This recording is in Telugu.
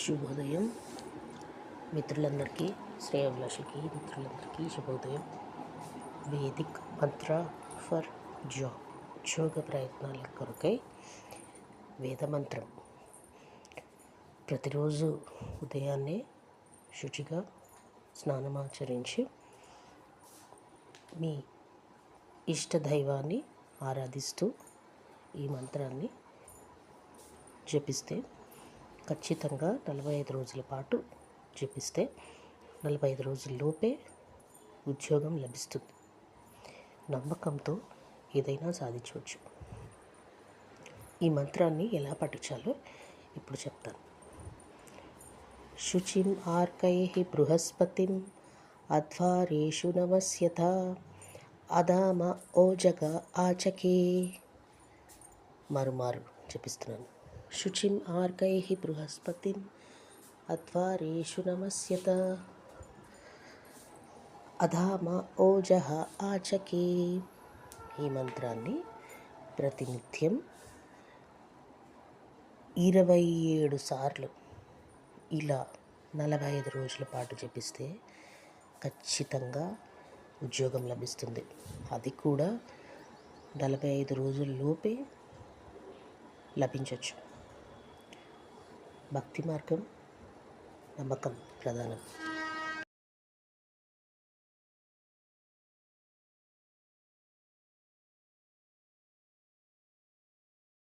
శుభోదయం మిత్రులందరికీ, శ్రేయోభిలాషులకి మిత్రులందరికీ శుభోదయం. వేదిక్ మంత్ర ఫర్ ఉద్యోగ ప్రయత్నాల కొరకై వేదమంత్రం. ప్రతిరోజు ఉదయాన్నే శుచిగా స్నానమాచరించి మీ ఇష్ట దైవాన్ని ఆరాధిస్తూ ఈ మంత్రాన్ని జపిస్తే ఖచ్చితంగా 45 రోజుల పాటు జపిస్తే 45 రోజుల్లోపే ఉద్యోగం లభిస్తుంది. నమ్మకంతో ఏదైనా సాధించవచ్చు. ఈ మంత్రాన్ని ఎలా పఠించాలో ఇప్పుడు చెప్తాను. శుచిం ఆర్కైః బృహస్పతిం అధ్వారేషు నమస్యత అదామ ఓజగ ఆచకే. మరుమారు జపిస్తున్నాను. శుచిం ఆర్కైః బృహస్పతిం అధ్వారేషు నమస్యత అధామ ఓజః ఆచకే. ఈ మంత్రాన్ని ప్రతినిత్యం 27 సార్లు ఇలా 45 రోజుల పాటు జపిస్తే ఖచ్చితంగా ఉద్యోగం లభిస్తుంది. అది కూడా 45 రోజుల్లోపే లభించవచ్చు. భక్తి మార్గం, నమ్మకం ప్రధానం.